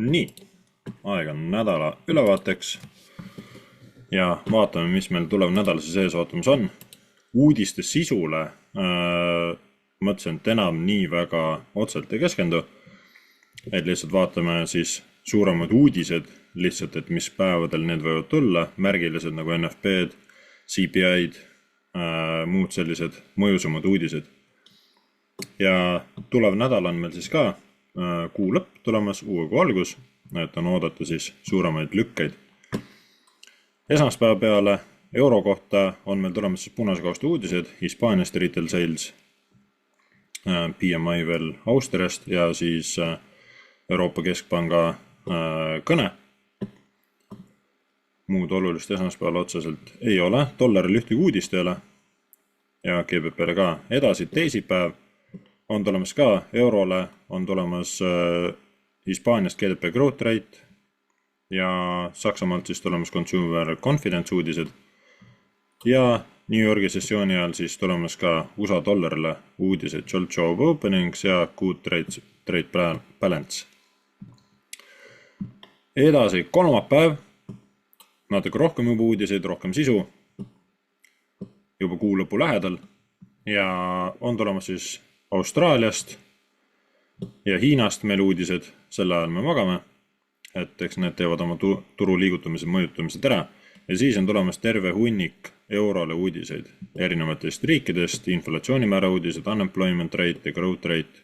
Nii, aeg on nädala ülevaateks ja vaatame, mis meil tulev nädal siis ees ootamas on. Uudiste sisule mõtlesin, et enam nii väga otseselt ei keskendu, et lihtsalt vaatame siis suuremad uudised, lihtsalt, et mis päevadel need võivad tulla, märgilised nagu NFP-d, CPI-d, muud sellised mõjusamad uudised. Ja tulev nädal on meil siis ka kuu lõpp tulemas, uue kuu algus, et on oodata siis suuremaid lükkeid. Esmaspäeva peale euro kohta on meil tulemas siis punase kausta uudised, Hispaaniast retail sales, PMI veel Austriast ja siis Euroopa Keskpanga kõne. Muud olulist esmaspäeval otseselt ei ole, dollaril ühtegi uudist ei ole ja GBP-le ka. Edasi teisipäev on tulemas ka eurole, on tulemas Hispaaniast GDP growth rate ja Saksamaalt siis tulemas consumer confidence uudised ja New Yorgi sessiooni ajal siis tulemas ka USA dollarile uudised Jolt Job openings ja good trade balance. Edasi kolmapäev, natuke rohkem juba uudiseid, rohkem sisu, juba kuu lõpu lähedal ja on tulemas siis Austraaliast ja Hiinast meil uudised, selle ajal me magame, et eks need teevad oma turu liigutamise mõjutamised ära ja siis on tulemas terve hunnik eurole uudiseid erinevatest riikidest, inflatsioonimäära uudised, unemployment rate ja growth rate,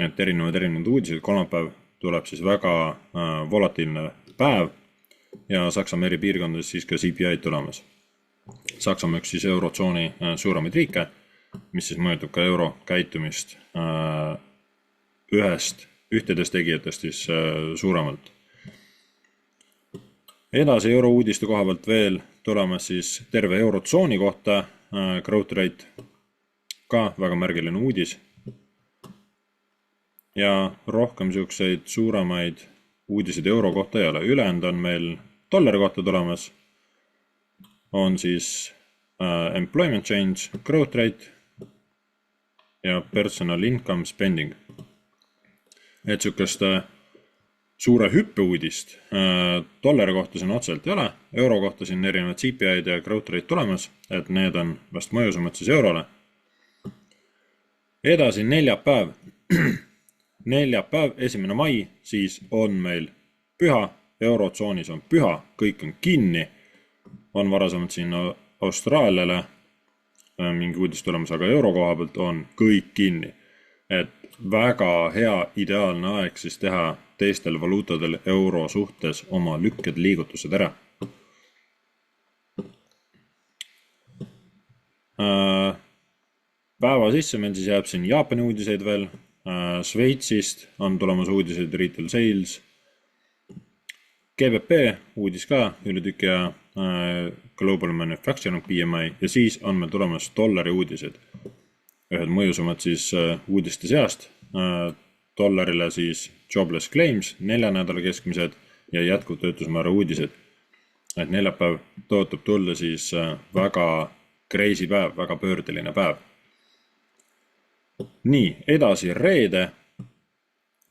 et erinevad uudised. Kolmapäev tuleb siis väga volatiilne päev ja Saksamaa eri piirkondades siis ka CPI tulemas. Saksamaa üks siis eurotsooni suuremaid riike, mis siis mõjutab ka euro käitumist ühtedest tegijatest siis suuremalt. Edasi euro uudiste koha pealt veel tulemas siis terve eurotsooni kohta growth rate, ka väga märgiline uudis. Ja rohkem siukseid suuremaid uudiseid euro kohta ei ole. Ülejäänud on meil dollari kohta tulemas, on siis employment change, growth rate ja personal income spending. Et siukest suure hüppe uudist dollari kohta siin otseselt ei ole, euro kohta siin erinevad CPI-d ja growth rate tulemas, et need on vast mõjusamad siis eurole. Edasi neljapäev, 1. mai, siis on meil püha, eurotsoonis on püha, kõik on kinni, on varasemalt siin Austraaliale mingi uudis tulemas, aga euro koha pealt on kõik kinni. Et väga hea ideaalne aeg siis teha teistel valuutadel euro suhtes oma lükked liigutused ära. Päeva sisse meil siis jääb siin Jaapani uudiseid veel, Šveitsist on tulemas uudiseid retail sales, GBP uudis ka üle tüki ja Global Manufacturing PMI ja siis on meil tulemas dollari uudised. Ühed mõjusamad siis uudiste seast, dollarile siis jobless claims, 4 nädala keskmised ja jätkuv töötusmäära uudised. Et neljapäev tõotab tulla siis väga crazy päev, väga pöördeline päev. Nii, edasi reede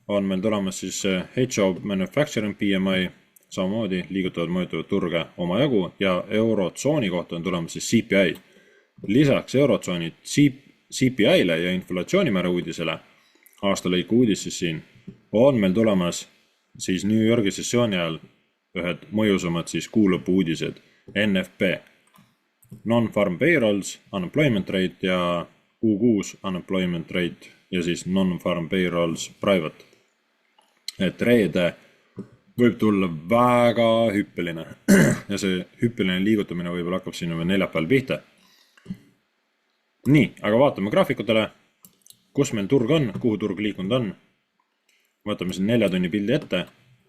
on meil tulemas siis HO Manufacturing PMI, samamoodi liigutavad mõjutavad turge oma jagu ja eurotsooni kohta on tulemas siis CPI. Lisaks eurotsooni CPI-le ja inflatsioonimäära uudisele, aastalõiku uudis siis siin, on meil tulemas siis New Yorgi sessiooni ajal ühed mõjusamad siis kuulõpu uudised, NFP, non-farm payrolls, unemployment rate ja Q6 unemployment rate ja siis non-farm payrolls private. Et reede võib tulla väga hüppeline ja see hüppeline liigutamine võib-olla hakkab siin juba neljapäeval pihta. Nii, aga vaatame graafikutele, kus meil turg on, kuhu turg liikunud on. Võtame siin 4 tunni pildi ette,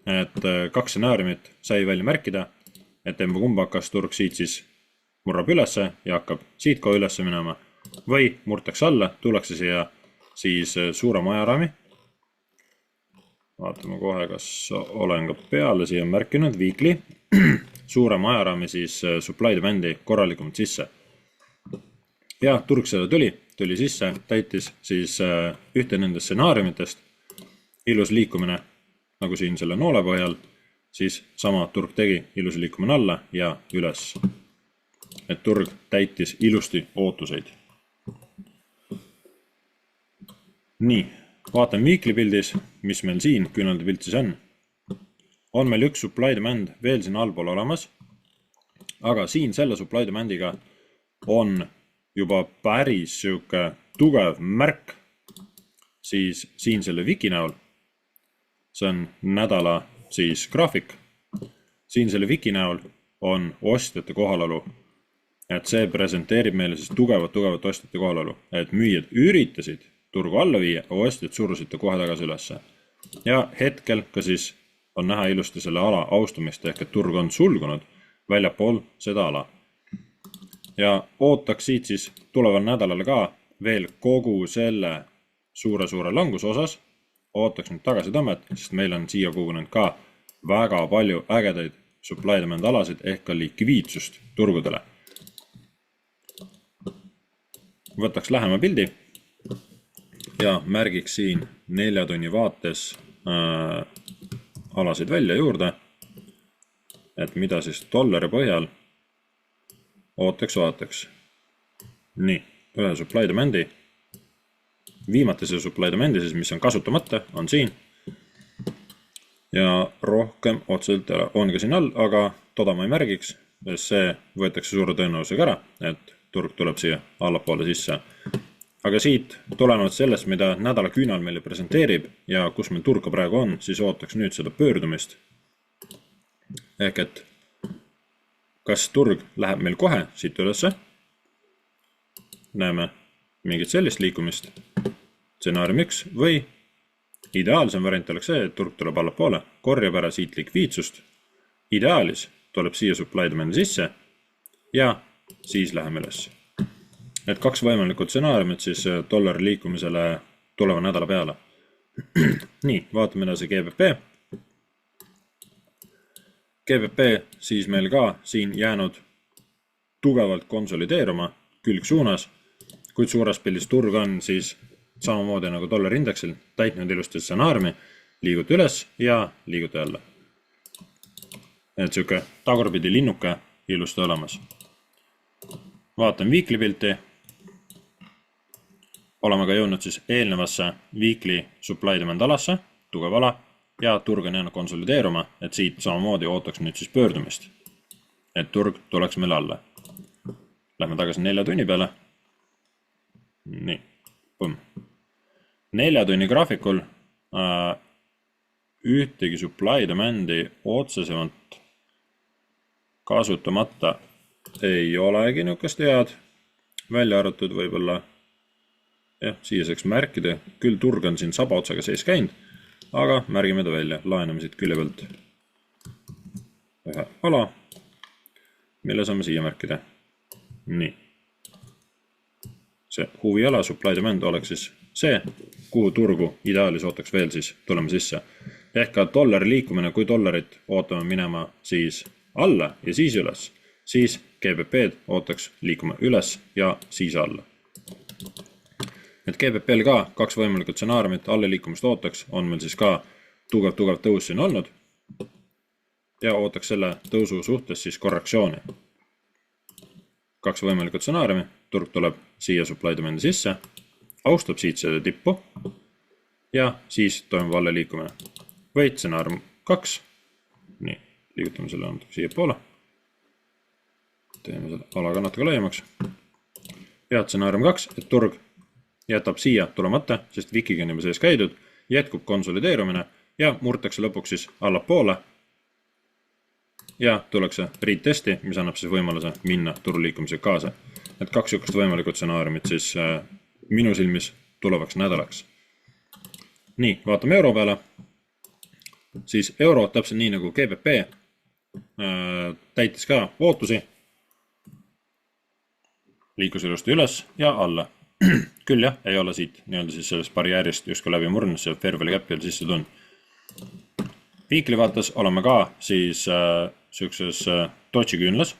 et 2 stsenaariumit sai välja märkida, et kumba hakkas turg siit siis murrab ülesse ja hakkab siit kohe ülesse minema või murtakse alla, tullakse siia siis suurema ajaraami. Vaatame kohe, kas olen ka peale siia märkinud, weekly, suurema ajaraami siis supply demand'i korralikumalt sisse. Ja turg selle tuli sisse, täitis siis ühte nendest stsenaariumitest, ilus liikumine nagu siin selle noole põhjal, siis sama turg tegi ilusi liikumine alla ja üles. Et turg täitis ilusti ootuseid. Nii, vaatame weekly pildis, mis meil siin küünalde pilt siis on. On meil üks supply demand veel siin allpool olemas, aga siin selle supply demandiga on juba päris siuke tugev märk siis siin selle wiki näol. See on nädala siis graafik. Siin selle wiki näol on ostjate kohalolu. Et see presenteerib meile siis tugevat ostjate kohalolu. Et müüjad üritasid turgu alla viia, ostjad surusid ta kohe tagasi ülesse. Ja hetkel ka siis on näha ilusti selle ala austumist ehk et turg on sulgunud väljapool seda ala. Ja ootaks siit siis tuleval nädalal ka veel kogu selle suure languse osas. Ootaks nüüd tagasi tõmmet, sest meil on siia kogunenud ka väga palju ägedaid supply demand alasid ehk ka likviidsust turgudele. Võtaks lähema pildi ja märgiks siin 4 tunni vaates alasid välja juurde, et mida siis dollari põhjal ootaks. Nii, ühe supply demandi. Viimatise supply demandi siis, mis on kasutamata, on siin. Ja rohkem otseselt on ka siin all, aga toda ma ei märgiks, sest see võetakse suure tõenäosusega ära, et turg tuleb siia allapoole sisse. Aga siit tulenevalt sellest, mida nädala küünal meile presenteerib ja kus meil turg praegu on, siis ootaks nüüd seda pöördumist. Ehk et kas turg läheb meil kohe siit ülesse? Näeme mingit sellist liikumist. Stsenaarium 1 või ideaalsem variant oleks see, et turg tuleb allapoole, korjab ära siit likviidsust. Ideaalis tuleb siia supply demand sisse ja siis läheme üles. Et 2 võimalikud stsenaariumid siis dollari liikumisele tuleva nädala peale. Nii, vaatame edasi GBP. GBP siis meil ka siin jäänud tugevalt konsolideeruma külgsuunas, kuid suures pildis turg on siis samamoodi nagu dollari indeksil täitnud ilusti stsenaariumi, liiguti üles ja liiguti alla. Et siuke tagurpidi linnuke ilusti olemas. Vaatan weekly pilti. Oleme ka jõudnud siis eelnevasse weekly supply demand alasse, tugev ala, ja turg on jäänud konsolideeruma, et siit samamoodi ootaks nüüd siis pöördumist. Et turg tuleks meil alla. Lähme tagasi 4 tunni peale. Nii, põmm. 4 tunni graafikul ühtegi supply demandi otsesemalt kasutamata ei olegi niukest head. Välja arvatud võib-olla siia saaks märkida, küll turg on siin saba otsaga sees käinud, aga märgime ta välja, laename siit külje pealt ühe ala, mille saame siia märkida. Nii. See huviala supply demand oleks siis see, kuhu turgu ideaalis ootaks veel siis tulema sisse. Ehk ka dollari liikumine, kui dollarit ootame minema siis alla ja siis üles, siis GBP-d ootaks liikuma üles ja siis alla. Et GBP-l ka 2 võimalikud stsenaariumit alla liikumist ootaks, on meil siis ka tugev tõus siin olnud ja ootaks selle tõusu suhtes siis korrektsiooni. 2 võimalikud stsenaariumi, turg tuleb siia supply demandi sisse, austab siit selle tippu ja siis toimub alla liikumine. Või stsenaarium 2, nii, liigutame selle siia poole, teeme selle alaga natuke laiemaks ja stsenaarium 2, et turg jätab siia tulemata, sest wikiga on juba sees käidud, jätkub konsolideerumine ja murtakse lõpuks siis allapoole ja tullakse retesti, mis annab siis võimaluse minna turuliikumisega kaasa. Et 2 sihukest võimalikud stsenaariumid siis minu silmis tulevaks nädalaks. Nii, vaatame euro peale. Siis euro täpselt nii nagu GBP täitis ka ootusi. Liikus ilusti üles ja alla. Küll jah, ei ole siit nii-öelda siis sellest barjäärist justkui läbi murnud, see fair value gap'i sisse tulnud. Weekly vaates oleme ka siis siukses Dodge'i küünlas,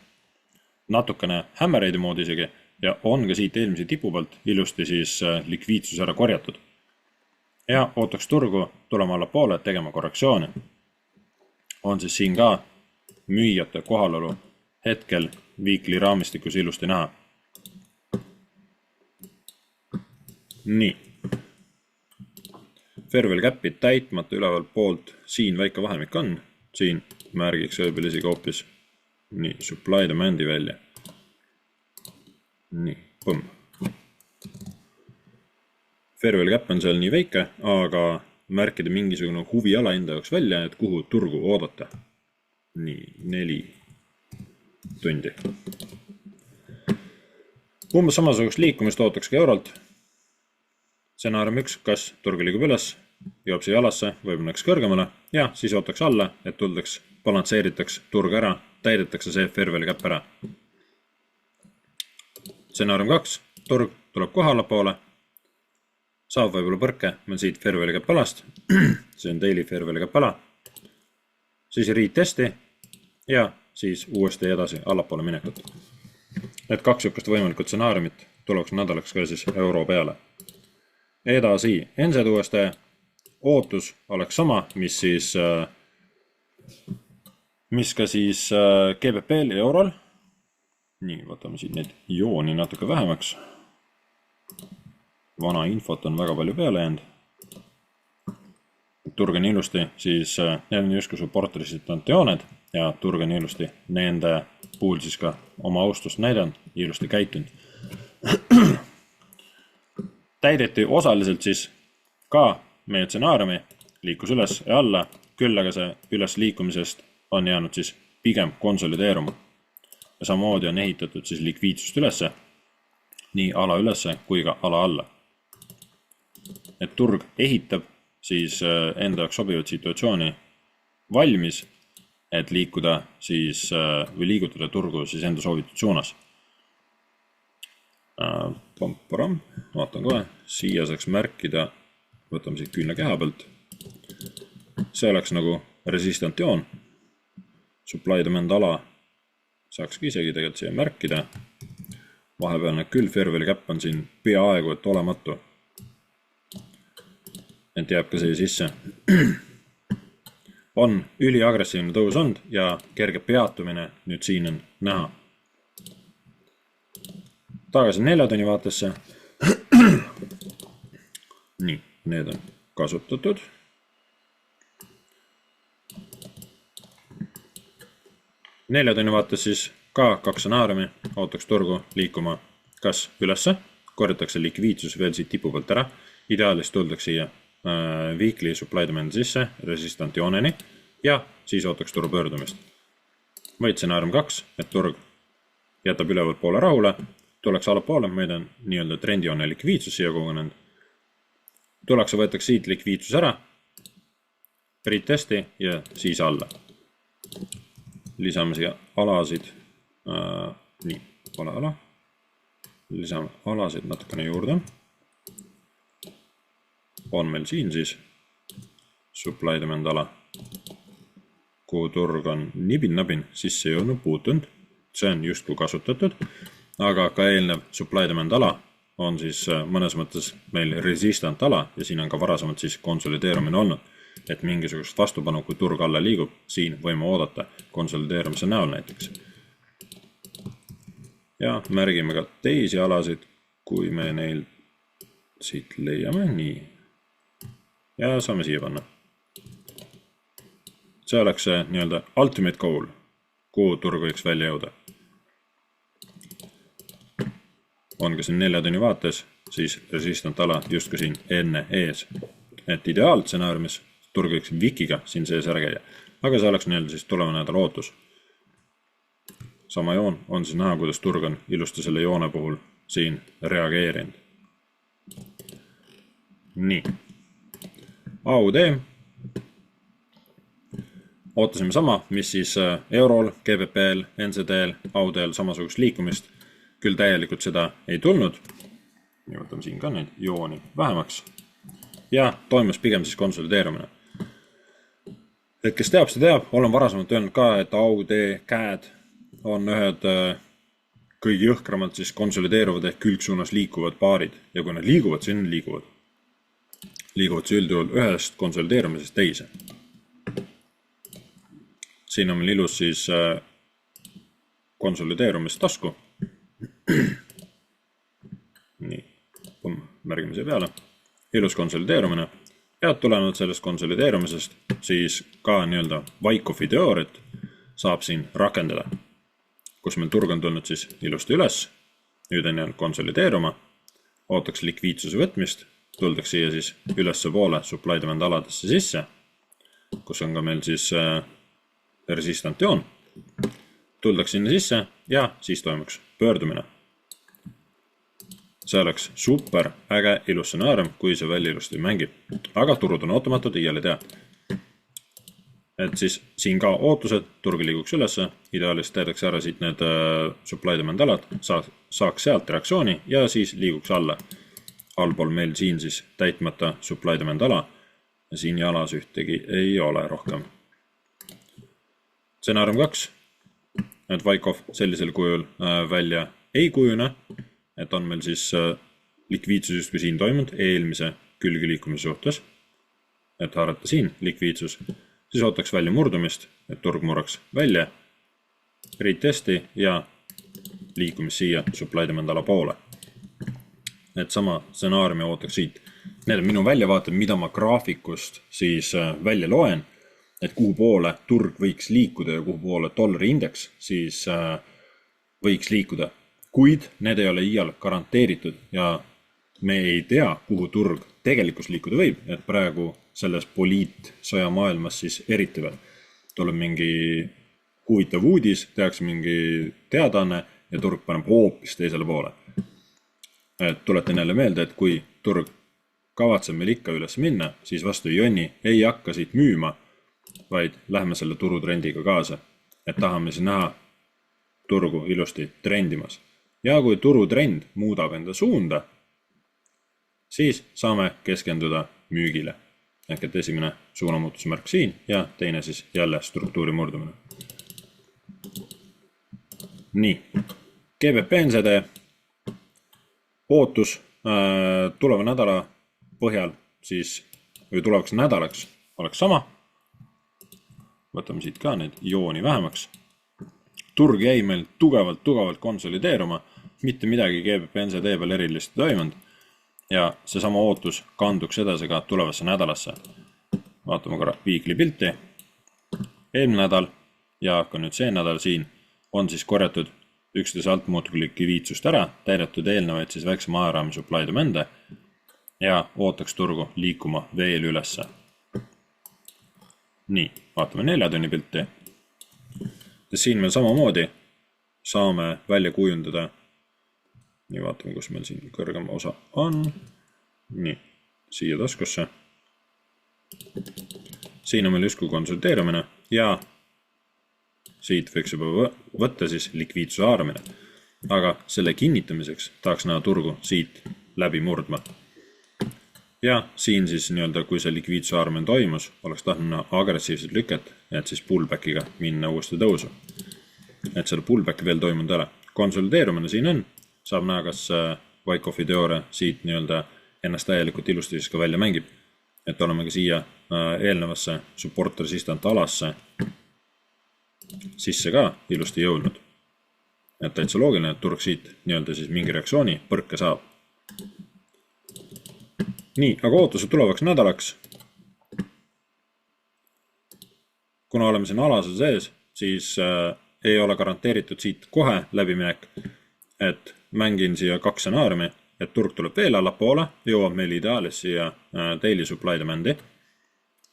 natukene hammerhead'i moodi isegi ja on ka siit eelmise tipu pealt ilusti siis likviidsus ära korjatud. ja ootaks turgu tulema alla poole, tegema korrektsiooni. On siis siin ka müüjate kohalolu hetkel weekly raamistikus ilusti näha. Nii. Fair value gap'i täitmata üleval poolt siin väike vahemik on. Siin märgiks ööbel isegi hoopis nii, supply demand'i välja. Nii, põmm. Fair value gap on seal nii väike, aga märkida mingisugune huviala enda jaoks välja, et kuhu turgu oodata. Nii, 4 tundi. Umbes samasugust liikumist ootaks ka eurolt. Stsenaarium 1, kas turg liigub üles, jõuab siia alasse, võib näeks kõrgemale ja siis ootaks alla, et tuldaks, balansseeritaks turg ära, täidetakse see fair value gap ära. Stsenaarium 2, turg tuleb kohe allapoole, saab võib-olla põrke, meil siit fair value gap alast, see on daily fair value gap ala, siis retesti ja siis uuesti edasi allapoole minekut. Need 2 sihukest võimalikud stsenaariumit tuleks nädalaks ka siis euro peale. Edasi, NZUSD ootus oleks sama, mis ka siis GBP-l ja eurol. Nii, võtame siit neid jooni natuke vähemaks. Vana infot on väga palju peale jäänud. Turg on ilusti, siis need on justkui supporterisitante jooned ja turg on ilusti nende puhul siis ka oma austust näidanud, ilusti käitunud. Täideti osaliselt siis ka meie stsenaariumi, liikus üles ja alla, küll aga see üles liikumisest on jäänud siis pigem konsolideeruma. Ja samamoodi on ehitatud siis likviidsust ülesse, nii ala ülesse kui ka ala alla. Et turg ehitab siis enda jaoks sobivat situatsiooni valmis, et liikuda siis või liigutada turgu siis enda soovitud suunas. Pamparam, vaatan kohe, siia saaks märkida, võtame siit küünlakeha pealt. See oleks nagu resistant joon. Supply demand ala saakski isegi tegelikult siia märkida. Vahepealne küll fair value gap on siin peaaegu et olematu. Et jääb ka siia sisse. On üliagressiivne tõus olnud ja kerge peatumine nüüd siin on näha. Tagasi 4 tunni vaatesse. Nii, need on kasutatud. Nelja tunni vaates siis ka 2 stsenaariumi, ootaks turgu liikuma kas ülesse, korjatakse likviidsus veel siit tipu pealt ära, ideaalis tuldaks siia weekly supply demand sisse, resistant jooneni ja siis ootaks turu pöördumist. Või stsenaarium 2, et turg jätab üleval poole rahule, tuleks allapoole, meid on nii-öelda trendijoone likviidsus siia kogunenud. Tuleks võetakse siit likviidsus ära, retesti ja siis alla. Lisame siia alasid, nii, pole ala. Lisame alasid natukene juurde. On meil siin siis supply demand ala, kuhu turg on nibin-nabin sisse jõudnud, puutunud. See on justkui kasutatud. Aga ka eelnev supply demand ala on siis mõnes mõttes meil resistant ala ja siin on ka varasemalt siis konsolideerumine olnud, et mingisugust vastupanu, kui turg alla liigub, siin võime oodata konsolideerumise näol näiteks. Ja märgime ka teisi alasid, kui me neil siit leiame, nii. Ja saame siia panna. See oleks see nii-öelda ultimate goal, kuhu turg võiks välja jõuda. On ka siin 4 tunni vaates, siis resistant ala justkui siin enne ees. Et ideaalstsenaariumis turg võiks vikiga siin sees ära käia, aga see oleks nii-öelda siis tuleva nädala ootus. Sama joon on siis näha, kuidas turg on ilusti selle joone puhul siin reageerinud. Nii. AUD. Ootasime sama, mis siis eurol, GBP-l, NZD-l, AUD-l samasugust liikumist. Küll täielikult seda ei tulnud. Ja võtame siin ka neid jooni vähemaks. Ja toimus pigem siis konsolideerumine. Et kes teab, see teab. Olen varasemalt öelnud ka, et AUD käed on ühed kõigi jõhkramalt siis konsolideeruvad ehk külgsuunas liikuvad paarid. Ja kui nad liiguvad, siis liiguvad. liiguvad see üldjuhul ühest konsolideerumisest teise. Siin on meil ilus siis konsolideerumistasku. Nii, märgime see peale. Ilus konsolideerumine. Ja tulenevalt sellest konsolideerumisest siis ka nii-öelda Wyckoff'i teooriat saab siin rakendada, kus meil turg on tulnud siis ilusti üles. Nüüd on jäänud konsolideeruma. Ootaks likviidsuse võtmist. Tuldaks siia siis ülesse poole supply demand aladesse sisse, kus on ka meil siis resistant joon. Tuldaks sinna sisse ja siis toimuks pöördumine. See oleks super äge ilus stsenaarium, kui see välja ilusti mängib. Aga turud on ootumatud, iial ei tea. Et siis siin ka ootused, turg liiguks ülesse, ideaalis täidaks ära siit need supply demand alad, saaks sealt reaktsiooni ja siis liiguks alla. Allpool meil siin siis täitmata supply demand ala ja siin jalas ühtegi ei ole rohkem. Stsenaarium 2, et Wyckoff sellisel kujul välja ei kujune, et on meil siis likviidsus justkui siin toimunud eelmise külge liikumise suhtes, et haarata siin likviidsus, siis ootaks välja murdumist, et turg murraks välja, retesti ja liikumist siia supply demand ala poole. Et sama stsenaariumi ootaks siit. Need on minu väljavaated, mida ma graafikust siis välja loen, et kuhu poole turg võiks liikuda ja kuhu poole dollari indeks siis võiks liikuda. Kuid need ei ole iial garanteeritud ja me ei tea, kuhu turg tegelikult liikuda võib, et praegu selles poliitsõja maailmas siis eriti veel. Tuleb mingi huvitav uudis, tehakse mingi teadaanne ja turg paneb hoopis teisele poole. Et tuletan jälle meelde, et kui turg kavatseb meil ikka üles minna, siis vastu jonni ei hakka siit müüma, vaid lähme selle turutrendiga kaasa. Et tahame siis näha turgu ilusti trendimas. Ja kui turutrend muudab enda suunda, siis saame keskenduda müügile. Ehk et esimene suunamuutusmärk siin ja teine siis jälle struktuuri murdumine. Nii, GBP NZD ootus tuleva nädala põhjal siis, või tulevaks nädalaks oleks sama. Võtame siit ka neid jooni vähemaks. Turg jäi meil tugevalt konsolideeruma, mitte midagi GBP NZD peal erilist toimunud ja see sama ootus kanduks edasi ka tulevasse nädalasse. Vaatame korra weekly pilti. Eelmine nädal ja ka nüüd see nädal siin on siis korjatud üksteise alt muutugu likviidsust ära, täidetud eelnevaid siis väiksema ajaraami supply demande ja ootaks turgu liikuma veel ülesse. Nii, vaatame 4 tunni pilti. Ja siin meil samamoodi saame välja kujundada. Nii, vaatame, kus meil siin kõrgem osa on. Nii, siia taskusse. Siin on meil justkui konsolideerumine ja siit võiks juba võtta siis likviidsuse haaramine. Aga selle kinnitamiseks tahaks näha turgu siit läbi murdma. Ja siin siis nii-öelda, kui see likviidsuse haaramine toimus, oleks tahtnud näha agressiivset lüket, et siis pullbackiga minna uuesti tõusu. Et selle pullbacki veel toimunud ära. Konsolideerumine siin on, saab näha, kas Wyckoff'i teooria siit nii-öelda ennast täielikult ilusti siis ka välja mängib. Et oleme ka siia eelnevasse support resistant alasse sisse ka ilusti jõudnud. Et täitsa loogiline, et turg siit nii-öelda siis mingi reaktsiooni põrke saab. Nii, aga ootused tulevaks nädalaks. Kuna oleme siin alase sees, siis ei ole garanteeritud siit kohe läbiminek, et mängin siia 2 stsenaariumi, et turg tuleb veel allapoole, jõuab meil ideaalis siia daily supply demandi,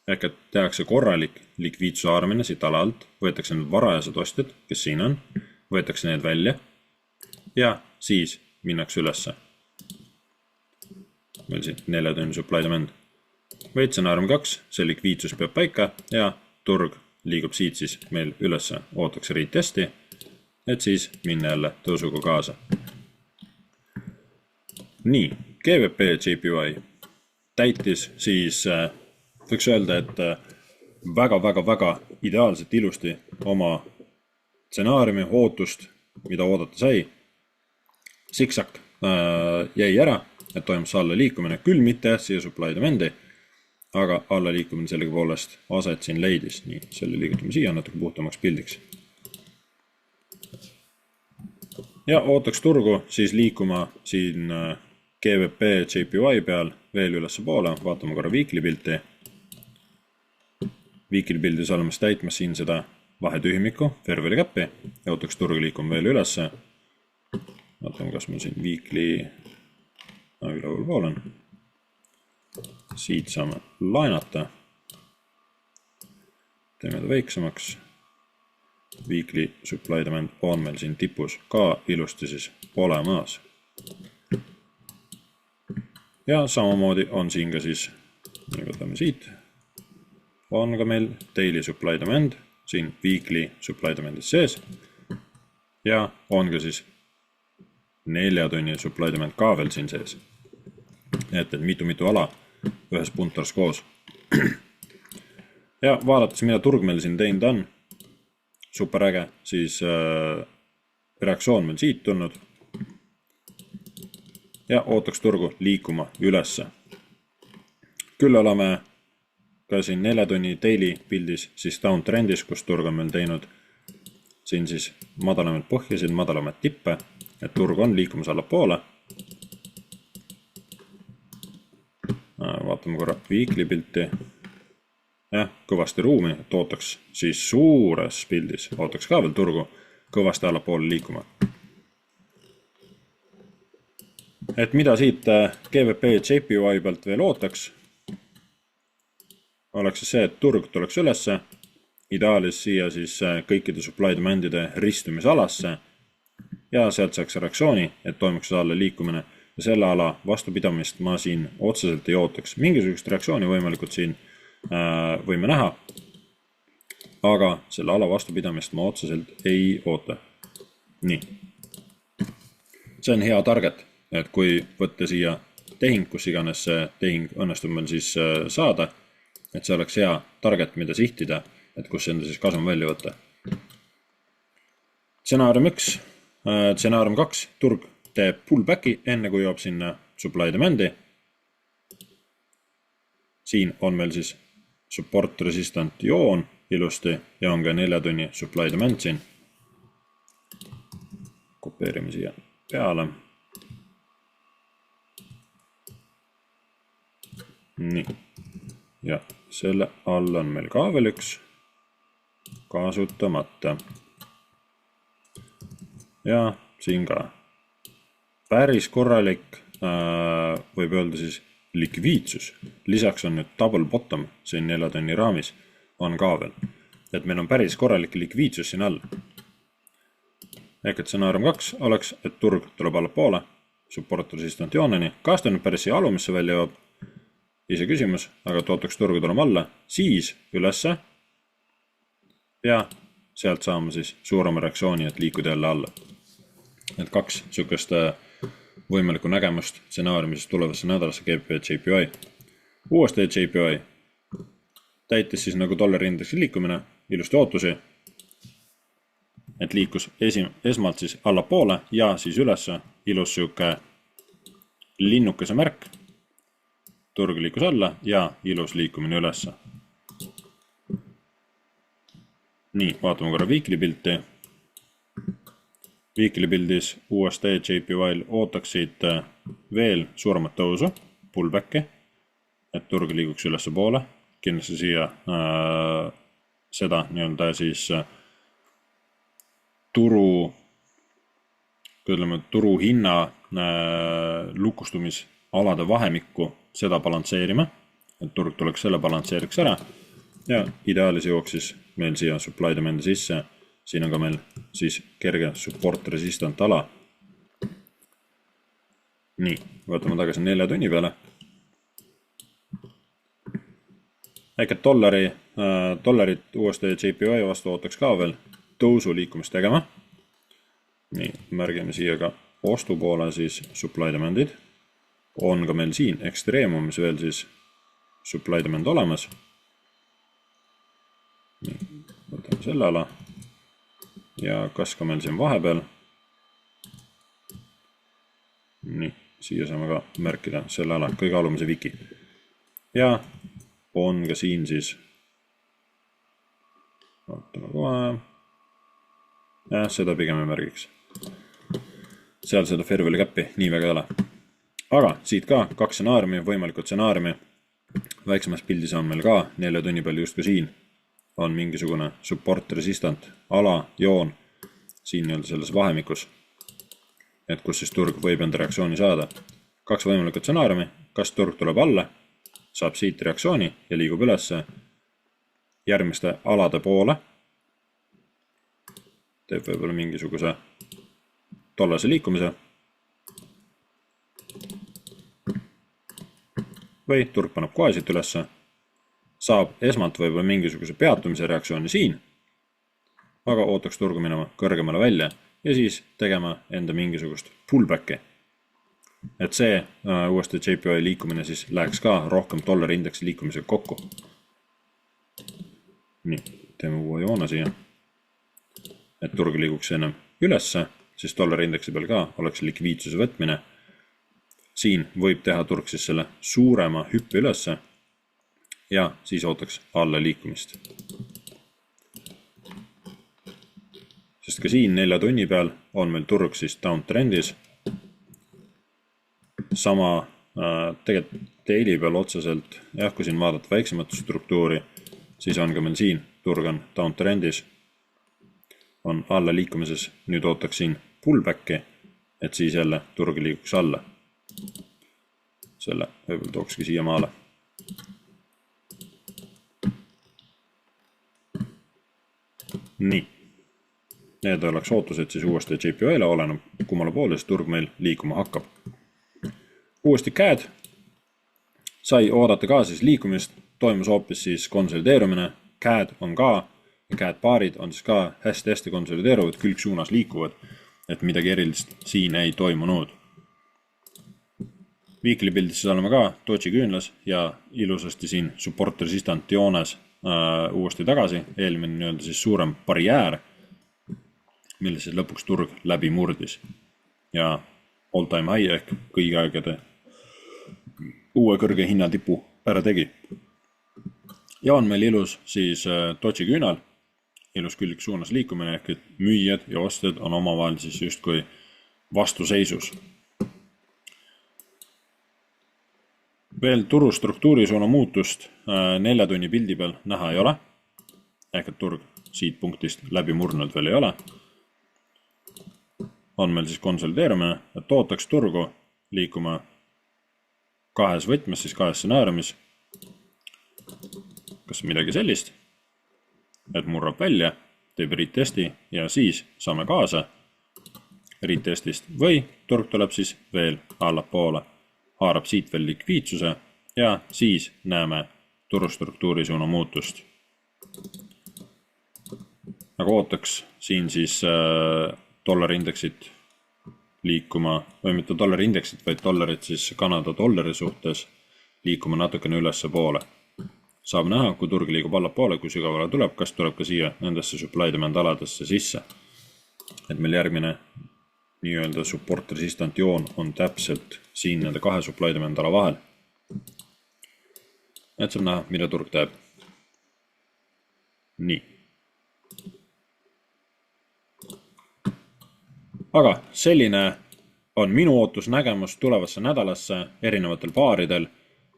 ehk et tehakse korralik likviidsuse haaramine siit ala alt, võetakse need varajased ostjad, kes siin on, võetakse need välja ja siis minnakse ülesse. Meil siin 4 tunni supply demand. Või stsenaarium 2, see likviidsus peab paika ja turg liigub siit siis meil ülesse, ootaks retesti, et siis minna jälle tõusuga kaasa. Nii, GBP JPY täitis siis, võiks öelda, et väga ideaalselt ilusti oma stsenaariumi ootust, mida oodata sai. Siksak jäi ära, et toimus alla liikumine, küll mitte siia supply demandi, aga alla liikumine sellegipoolest aset siin leidis. Nii, selle liigutame siia natuke puhtamaks pildiks. Ja ootaks turgu siis liikuma siin GBP JPY peal veel ülesse poole. Vaatame korra weekly pilti. Weekly pildis oleme täitmas siin seda vahetühimikku, fair value cap'i, ja ootaks turgu liikuma veel ülesse. Vaatame, kas meil siin weekly üleval pool on. Siit saame lainata. Teeme ta väiksemaks. Weekly supply demand on meil siin tipus ka ilusti siis olemas. Ja samamoodi on siin ka siis, nii võtame siit, on ka meil daily supply demand, siin weekly supply demandis sees. Ja on ka siis 4 tunni supply demand ka veel siin sees. Et mitu ala ühes puntars koos. Ja vaadates, mida turg meil siin teinud on, super äge, siis reaktsioon meil siit tulnud. Ja ootaks turgu liikuma ülesse. Küll oleme ka siin 4 tunni daily pildis siis downtrendis, kus turg on meil teinud siin siis madalamaid põhjasid, madalamaid tippe, et turg on liikumas allapoole. Vaatame korra weekly pilti. Kõvasti ruumi, et ootaks siis suures pildis, ootaks ka veel turgu kõvasti allapoole liikuma. Et mida siit GBP JPY pealt veel ootaks, oleks see, et turg tuleks ülesse, ideaalis siia siis kõikide supply demandide ristumisalasse ja sealt saaks reaktsiooni, et toimuks alla liikumine. Ja selle ala vastupidamist ma siin otseselt ei ootaks. Mingisugust reaktsiooni võimalikult siin võime näha, aga selle ala vastupidamist ma otseselt ei oota. Nii. See on hea target, et kui võtta siia tehing, kus iganes see tehing õnnestub meil siis saada, et see oleks hea target, mida sihtida, et kus enda siis kasum välja võtta. Stsenaarium 1, stsenaarium 2, turg teeb pullbacki enne kui joob sinna supply demandi. Siin on meil siis support resistant joon ilusti ja on ka 4 tunni supply demand siin. Kopeerime siia peale. Nii. Ja selle all on meil ka veel üks kasutamata. Ja siin ka päris korralik, võib öelda siis likviidsus. Lisaks on nüüd double bottom siin 4 tunni raamis on ka veel. Et meil on päris korralik likviidsus siin all. Ehk et stsenaarium 2 oleks, et turg tuleb allapoole, support resistant jooneni. Kas ta nüüd päris siia alumisse välja joob? Ise küsimus, aga ootaks turgu tulema alla, siis ülesse ja sealt saame siis suurema reaktsiooni, et liikuda jälle alla. Et 2 sükest võimalikku nägemust stsenaariumis tulevasse nädalasse GBP JPY. USD JPY täitis siis nagu dollari indeksi liikumine, ilusti ootusi, et liikus esmalt siis allapoole ja siis ülesse, ilus süuke linnukese märk, turg liikus alla ja ilus liikumine ülesse. Nii, vaatame korra weekly pilti. Weekly pildis USD JPY ootaksid veel suuremat tõusu, pullbacki, et turg liiguks ülesse poole. Kindlasti siia seda nii-öelda siis turu hinna lukustumisalade vahemikku seda balansseerima, et turg tuleks selle balansseeriks ära ja ideaalis jõuaks siis meil siia supply demandi sisse. Siin on ka meil siis kerge support resistant ala. Nii, võtame tagasi 4 tunni peale. Ehk et dollarit USD JPY vastu ootaks ka veel tõusu liikumist tegema. Nii, märgime siia ka ostu poole siis supply demandid. On ka meil siin ekstreemumis veel siis supply demand olemas. Nii, võtame selle ala. Ja kas ka meil siin vahepeal. Nii, siia saame ka märkida selle ala kõige alumise wiki. Ja on ka siin siis, vaatame kohe, seda pigem ei märgiks. Seal seda fair value cap'i nii väga ei ole. Aga siit ka 2 stsenaariumi, võimalikud stsenaariumi. Väiksemas pildis on meil ka 4 tunni peal just ka siin on mingisugune support resistant ala, joon siin nii-öelda selles vahemikus, et kus siis turg võib enda reaktsiooni saada. 2 võimalikud stsenaariumi, kas turg tuleb alla, saab siit reaktsiooni ja liigub ülesse järgmiste alade poole, teeb võib-olla mingisuguse tollase liikumise või turg paneb kohe siit ülesse, saab esmalt võib-olla mingisuguse peatumise reaktsiooni siin, aga ootaks turgu minema kõrgemale välja ja siis tegema enda mingisugust pullbacki. Et see uuesti JPY liikumine siis läheks ka rohkem dollari indeksi liikumisega kokku. Nii, teeme uue joone siia. Et turg liiguks ennem ülesse, siis dollari indeksi peal ka oleks likviidsuse võtmine. Siin võib teha turg siis selle suurema hüppe ülesse ja siis ootaks alla liikumist. Sest ka siin 4 tunni peal on meil turg siis downtrendis. Sama tegelikult daily peal otseselt, kui siin vaadata väiksemat struktuuri, siis on ka meil siin turg on downtrendis, on alla liikumises, nüüd ootaks siin pullbacki, et siis jälle turg liiguks alla. Selle võib-olla tookski siia maale. Nii. Need oleks ootused siis uuesti JPY-le, oleneb kummale poole, siis turg meil liikuma hakkab. Uuesti CAD sai oodata ka siis liikumist, toimus hoopis siis konsolideerumine, CAD on ka ja CAD paarid on siis ka hästi konsolideeruvad, külgsuunas liikuvad, et midagi erilist siin ei toimunud. Weekly pildis siis oleme ka Doji küünlas ja ilusasti siin support resistant joones uuesti tagasi, eelmine nii-öelda siis suurem barjäär, mille siis lõpuks turg läbi murdis ja all time high ehk kõigi aegade uue kõrge hinnatipu ära tegi. Ja on meil ilus siis Doji küünal, ilus külgsuunas liikumine ehk et müüjad ja ostjad on omavahel siis justkui vastuseisus. Veel turu struktuurisuuna muutust 4 tunni pildi peal näha ei ole, ehk et turg siit punktist läbi murnud veel ei ole. On meil siis konsolideerumine, et ootaks turgu liikuma 2 võtmes, siis 2 stsenaariumis. Kas midagi sellist, et murrab välja, teeb retesti ja siis saame kaasa retestist või turg tuleb siis veel allapoole, haarab siit veel likviidsuse ja siis näeme turustruktuuri suuna muutust. Aga ootaks siin siis dollari indeksit liikuma, või mitte dollari indeksit, vaid dollarit siis Kanada dollari suhtes liikuma natukene ülesse poole. Saab näha, kui turg liigub allapoole, kui sügavale tuleb, kas tuleb ka siia nendesse supply demand aladesse sisse. Et meil järgmine nii-öelda support resistant joon on täpselt siin nende 2 supply demand ala vahel. Et saab näha, mida turg teeb. Nii. Aga selline on minu ootus nägemus tulevasse nädalasse erinevatel paaridel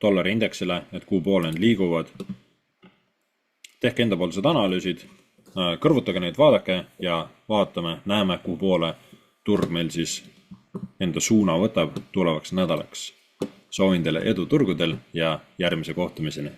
dollari indeksile, et kuhu poole need liiguvad. Tehke endapoolsed analüüsid, kõrvutage neid, vaadake ja vaatame, näeme, kuhu poole turg meil siis enda suuna võtab tulevaks nädalaks. Soovin teile edu turgudel ja järgmise kohtumiseni.